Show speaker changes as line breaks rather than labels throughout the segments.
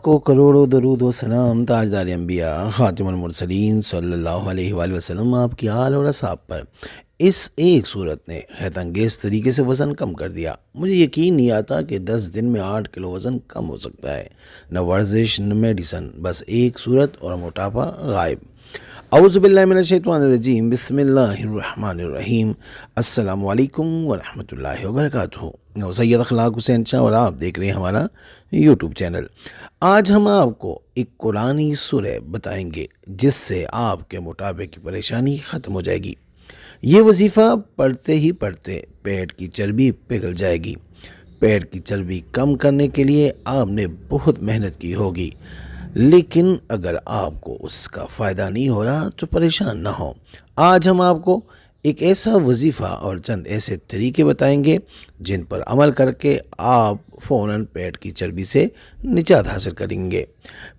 लाखों करोड़ों दरूद व सलाम ताजदार अंबिया खातिमुल मुरसलीन सल्लल्लाहु अलैहि वसल्लम आपकी आल और असहाब पर। इस एक सूरत ने हैरत अंगेज़ तरीके से वज़न कम कर दिया। मुझे यकीन नहीं आता कि 10 दिन में 8 किलो वज़न कम हो सकता है। न वर्जिश न मेडिसन, बस एक सूरत और मोटापा गायब। औज़ु बिल्लाहि मिनश शैतानिर रजीम, बिस्मिल्लाहिर रहमानिर रहीम। अस्सलामु अलैकुम व रहमतुल्लाहि व बरकातुहू। सैयद अखलाक हुसैन शाह और आप देख रहे हैं हमारा यूट्यूब चैनल। आज हम आपको एक कुरानी सूरह बताएंगे जिससे आपके मोटापे की परेशानी ख़त्म हो जाएगी। ये वजीफ़ा पढ़ते ही पढ़ते पेट की चर्बी पिघल जाएगी। पेट की चर्बी कम करने के लिए आपने बहुत मेहनत की होगी, लेकिन अगर आपको उसका फ़ायदा नहीं हो रहा तो परेशान ना हो। आज हम आपको एक ऐसा वजीफ़ा और चंद ऐसे तरीके बताएंगे जिन पर अमल करके आप फ़ौरन पेट की चर्बी से निजात हासिल करेंगे।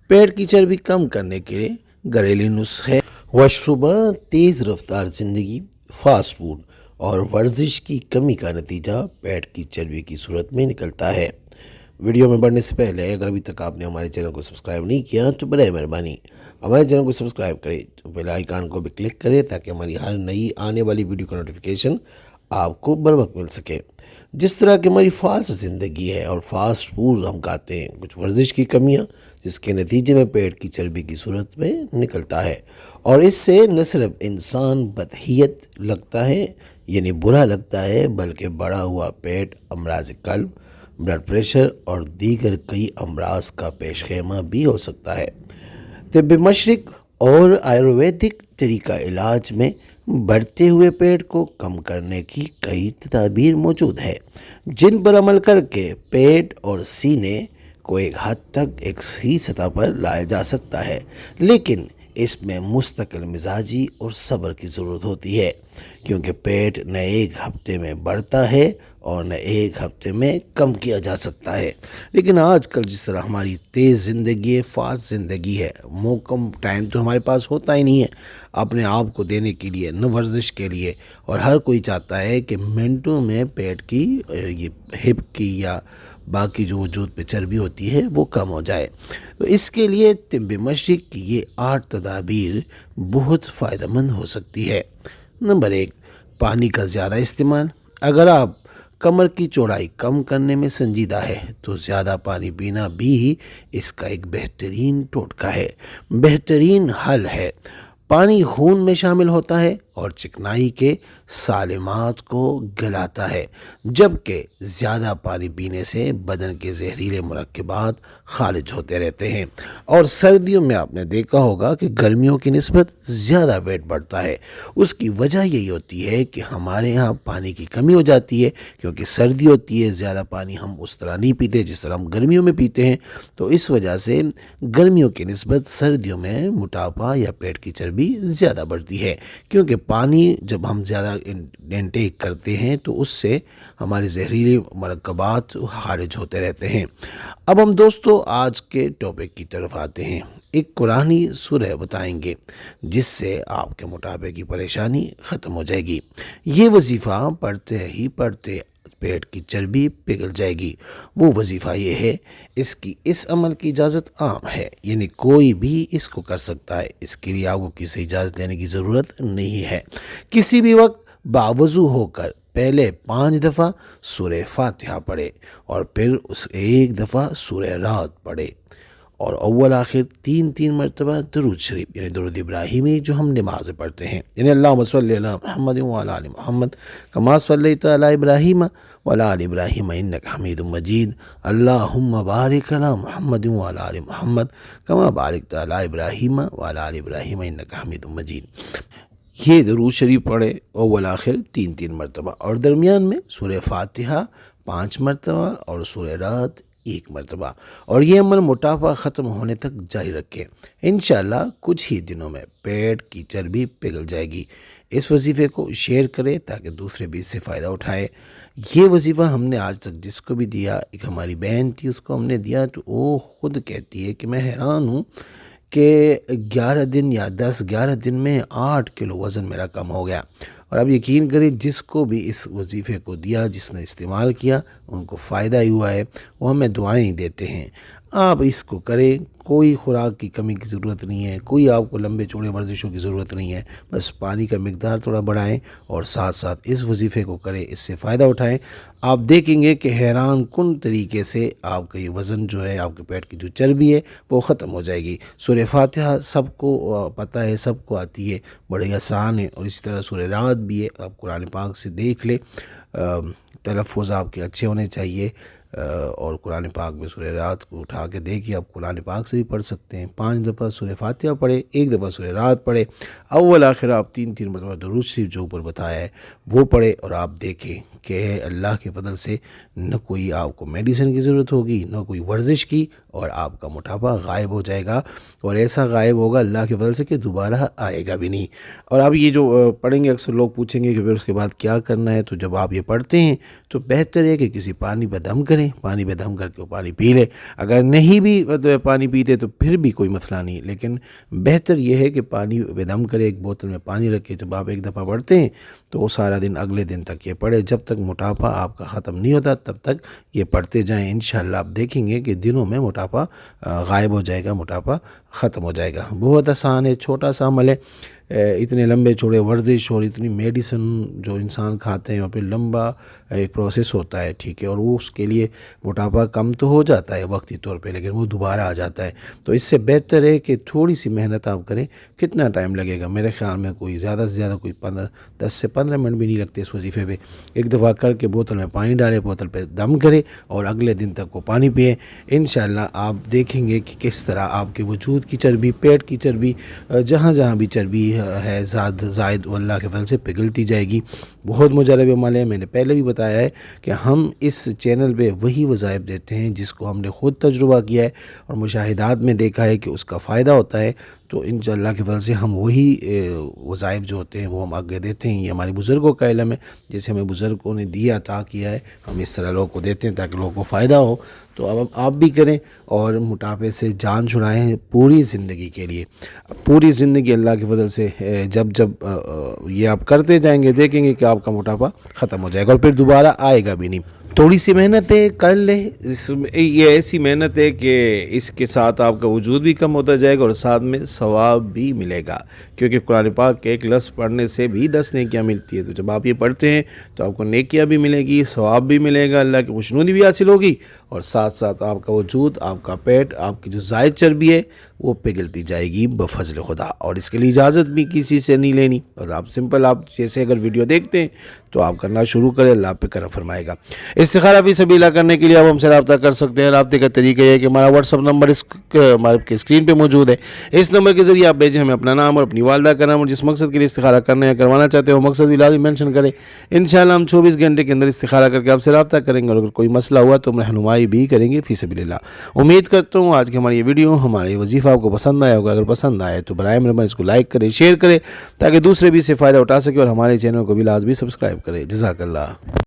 पेट की चर्बी कम करने के लिए घरेलू नुस्खे, वशरुबा, तेज़ रफ्तार ज़िंदगी, फास्ट फूड और वर्जिश की कमी का नतीजा पेट की चर्बी की सूरत में निकलता है। वीडियो में बढ़ने से पहले अगर अभी तक आपने हमारे चैनल को सब्सक्राइब नहीं किया तो बड़े मेहरबानी हमारे चैनल को सब्सक्राइब करें, तो बेल आइकन को भी क्लिक करें ताकि हमारी हर नई आने वाली वीडियो का नोटिफिकेशन आपको बर वक्त मिल सके। जिस तरह की हमारी फास्ट ज़िंदगी है और फास्ट फूड हम खाते हैं, कुछ वर्जिश की कमियां जिसके नतीजे में पेट की चर्बी की सूरत में निकलता है, और इससे न सिर्फ इंसान बदहियत लगता है यानी बुरा लगता है, बल्कि बढ़ा हुआ पेट, अमराज कल्ब, ब्लड प्रेशर और दीगर कई अमराज का पेशखेमा भी हो सकता है। तिब्ब मशरिक और आयुर्वेदिक तरीका इलाज में बढ़ते हुए पेट को कम करने की कई तदाबीर मौजूद है, जिन पर अमल करके पेट और सीने को एक हद तक एक सही सतह पर लाया जा सकता है, लेकिन इसमें मुस्तकिल मिजाजी और सब्र की ज़रूरत होती है, क्योंकि पेट न एक हफ्ते में बढ़ता है और न एक हफ्ते में कम किया जा सकता है। लेकिन आजकल जिस तरह हमारी तेज़ ज़िंदगी है, फास्ट ज़िंदगी है, कम टाइम तो हमारे पास होता ही नहीं है अपने आप को देने के लिए, न वर्जिश के लिए, और हर कोई चाहता है कि मिनटों में पेट की ये हिप की या बाकी जो वजूद पे चर्बी होती है वो कम हो जाए। तो इसके लिए तिब्ब मशरिक की ये 8 तदाबीर बहुत फ़ायदेमंद हो सकती है। नंबर 1, पानी का ज़्यादा इस्तेमाल। अगर आप कमर की चौड़ाई कम करने में संजीदा है तो ज़्यादा पानी पीना भी इसका एक बेहतरीन टोटका है, बेहतरीन हल है। पानी खून में शामिल होता है और चिकनाई के सालिमात को गलाता है, जबकि ज़्यादा पानी पीने से बदन के जहरीले मुरक्किबात खारिज होते रहते हैं। और सर्दियों में आपने देखा होगा कि गर्मियों की निस्बत ज़्यादा वेट बढ़ता है। उसकी वजह यही होती है कि हमारे यहाँ पानी की कमी हो जाती है, क्योंकि सर्दी होती है, ज़्यादा पानी हम उस तरह नहीं पीते जिस तरह हम गर्मियों में पीते हैं। तो इस वजह से गर्मियों की निस्बत सर्दियों में मोटापा या पेट की चर्बी ज़्यादा बढ़ती है, क्योंकि पानी जब हम ज़्यादा इंटेक करते हैं तो उससे हमारे जहरीले मरकबात खारिज होते रहते हैं। अब हम दोस्तों आज के टॉपिक की तरफ आते हैं। एक कुरानी सूरह बताएंगे जिससे आपके मोटापे की परेशानी ख़त्म हो जाएगी। ये वजीफ़ा पढ़ते ही पढ़ते पेट की चर्बी पिघल जाएगी। वो वजीफ़ा ये है, इसकी इस अमल की इजाज़त आम है, यानी कोई भी इसको कर सकता है। इसके लिए आपको किसी इजाज़त लेने की ज़रूरत नहीं है। किसी भी वक्त बावज़ू होकर पहले 5 दफ़ा सूरह फातिहा पढ़े और फिर उस एक दफ़ा सूरह रात पढ़े, और अव्वल आखिर 3 मरतबा दरूद शरीफ यानी दरूद इब्राहिमी जो हम नमाज में पढ़ते हैं, यानी अल्लाहुम्मा सल्लि अला मुहम्मद व अला आलि मुहम्मद कमा सल्लैता अला इब्राहीम व अला आलि इब्राहीम इन्नका हमीदुम मजीद, अल्लाहुम्मा बारिक अला मुहम्मद व अला आलि मुहम्मद कमा बारिकता अला इब्राहीम व अला आलि इब्राहीम इन्नका हमीदुम मजीद। ये दरूद शरीफ पढ़े अव्वल आखिर 3 मरतबा, और दरमियान में सूरह फातिहा 5 मरतबा और सूरह रात 1 मरतबा, और ये अमल मोटापा ख़त्म होने तक जारी रखें। इंशाअल्लाह कुछ ही दिनों में पेट की चर्बी पिघल जाएगी। इस वजीफ़े को शेयर करें ताकि दूसरे भी इससे फ़ायदा उठाए। ये वजीफ़ा हमने आज तक जिसको भी दिया, एक हमारी बहन थी उसको हमने दिया, तो वो ख़ुद कहती है कि मैं हैरान हूँ کہ 11 دن یا 10-11 دن میں 8 کلو وزن میرا کم ہو گیا۔ اور اب یقین کریں جس کو بھی اس وظیفے کو دیا، جس نے استعمال کیا، ان کو فائدہ ہی ہوا ہے، وہ ہمیں دعائیں دیتے ہیں۔ آپ اس کو کریں، کوئی خوراک کی کمی کی ضرورت نہیں ہے، کوئی آپ کو لمبے چوڑے ورزشوں کی ضرورت نہیں ہے، بس پانی کا مقدار تھوڑا بڑھائیں اور ساتھ ساتھ اس وظیفے کو کریں، اس سے فائدہ اٹھائیں۔ آپ دیکھیں گے کہ حیران کن طریقے سے آپ کا یہ وزن جو ہے، آپ کے پیٹ کی جو چربی ہے وہ ختم ہو جائے گی۔ سورہ فاتحہ سب کو پتہ ہے، سب کو آتی ہے، بڑی آسان ہے، اور اسی طرح سورہ رعد بھی ہے، آپ قرآن پاک سے دیکھ لیں، تلفظ آپ کے اچھے ہونے چاہیے، اور قرآن پاک میں سورہ رعد کو اٹھا کے دیکھیے، آپ قرآن پاک سے بھی پڑھ سکتے ہیں۔ 5 دفعہ سورہ فاتحہ پڑھے، 1 دفعہ سورہ رعد پڑھے، اول آخر آپ 3 مرتبہ درود شریف جو اوپر بتایا ہے وہ پڑھے، اور آپ دیکھیں کہ اللہ کے فضل سے نہ کوئی آپ کو میڈیسن کی ضرورت ہوگی، نہ کوئی ورزش کی، اور آپ کا موٹاپا غائب ہو جائے گا، اور ایسا غائب ہوگا اللہ کے فضل سے کہ دوبارہ آئے گا بھی نہیں۔ اور آپ یہ جو پڑھیں گے، اکثر لوگ پوچھیں گے کہ پھر اس کے بعد کیا کرنا ہے، تو جب آپ یہ پڑھتے ہیں تو بہتر ہے کہ کسی پانی پہ دم کریں، پانی پہ دم کر کے وہ پانی پی لیں۔ اگر نہیں بھی پانی پیتے تو پھر بھی کوئی مسئلہ نہیں، لیکن بہتر یہ ہے کہ پانی پہ دم کرے، ایک بوتل میں پانی رکھے، جب آپ ایک دفعہ پڑھتے ہیں تو وہ سارا دن اگلے دن تک یہ پڑھے، جب تک موٹاپا آپ کا ختم نہیں ہوتا تب تک یہ پڑھتے جائیں۔ انشاءاللہ آپ دیکھیں گے کہ دنوں میں موٹاپا غائب ہو جائے گا، موٹاپا ختم ہو جائے گا۔ بہت آسان ہے، چھوٹا سا عمل ہے۔ اتنے لمبے چوڑے ورزش اور اتنی میڈیسن جو انسان کھاتے ہیں، اور پھر لمبا ایک پروسیس ہوتا ہے، ٹھیک ہے، اور وہ اس کے لیے موٹاپا کم تو ہو جاتا ہے وقتی طور پہ، لیکن وہ دوبارہ آ جاتا ہے۔ تو اس سے بہتر ہے کہ تھوڑی سی محنت آپ کریں۔ کتنا ٹائم لگے گا؟ میرے خیال میں کوئی زیادہ سے زیادہ کوئی 10 سے 15 منٹ بھی نہیں لگتے اس وظیفے پہ۔ ایک دفعہ کر کے بوتل میں پانی ڈالیں، بوتل پہ دم کریں، اور اگلے دن تک وہ پانی پئیں۔ انشاءاللہ آپ دیکھیں گے کہ کس طرح آپ کے وجود کی چربی، پیٹ کی چربی، جہاں جہاں بھی چربی ہے زائد، وہ اللہ کے فضل سے پگھلتی جائے گی۔ بہت مجرب عمل ہے، میں نے پہلے بھی بتایا ہے کہ ہم اس چینل پہ وہی وظائف دیتے ہیں جس کو ہم نے خود تجربہ کیا ہے اور مشاہدات میں دیکھا ہے کہ اس کا فائدہ ہوتا ہے۔ تو انشاءاللہ کے فضل سے ہم وہی وظائف جو ہوتے ہیں وہ ہم آگے دیتے ہیں۔ یہ ہمارے بزرگوں کا علم ہے، جیسے ہمیں بزرگوں نے دیا، عطا کیا ہے، ہم اس طرح لوگوں کو دیتے ہیں تاکہ لوگوں کو فائدہ ہو۔ تو اب آپ بھی کریں اور موٹاپے سے جان چھڑائیں پوری زندگی کے لیے۔ پوری زندگی اللہ کے فضل سے جب یہ آپ کرتے جائیں گے، دیکھیں گے کہ آپ کا موٹاپا ختم ہو جائے گا اور پھر دوبارہ آئے گا بھی نہیں۔ تھوڑی سی محنت ہے، کر لیں، یہ ایسی محنت ہے کہ اس کے ساتھ آپ کا وجود بھی کم ہوتا جائے گا اور ساتھ میں ثواب بھی ملے گا، کیونکہ قرآن پاک کے ایک لفظ پڑھنے سے بھی 10 نیکیاں ملتی ہے۔ تو جب آپ یہ پڑھتے ہیں تو آپ کو نیکیاں بھی ملے گی، ثواب بھی ملے گا، اللہ کی خوشنودی بھی حاصل ہوگی، اور ساتھ ساتھ آپ کا وجود، آپ کا پیٹ، آپ کی جو زائد چربی ہے وہ پگھلتی جائے گی بفضل خدا۔ اور اس کے لیے اجازت بھی کسی سے نہیں لینی، اور آپ سمپل، آپ جیسے اگر ویڈیو دیکھتے ہیں تو آپ کرنا شروع کریں، اللہ پہ کرم فرمائے گا۔ استخارہ فی سبیل اللہ کرنے کے لیے آپ ہم سے رابطہ کر سکتے ہیں۔ رابطے کا طریقہ یہ ہے کہ ہمارا واٹس ایپ نمبر ہمارے کے اسکرین پہ موجود ہے، اس نمبر کے ذریعے آپ بھیجیں ہمیں اپنا نام اور اپنی والدہ کا نام، اور جس مقصد کے لیے استخارہ کرنا یا کروانا چاہتے ہیں وہ مقصد بھی لازم مینشن کریں۔ انشاءاللہ ہم 24 گھنٹے کے اندر استخارہ کر کے آپ سے رابطہ کریں گے، اور اگر کوئی مسئلہ ہوا تو ہم رہنمائی بھی کریں گے فی سبیل اللہ۔ امید کرتا ہوں آج کی ہماری یہ ویڈیو، ہمارے وظیفہ آپ کو پسند آیا ہوگا۔ اگر پسند آئے تو برائے مہربانی اس کو لائک کریں، شیئر کریں، تاکہ دوسرے بھی اس سے فائدہ اٹھا سکے، اور ہمارے چینل کو بھی لازمی سبسکرائب کریں۔ جزاک اللہ۔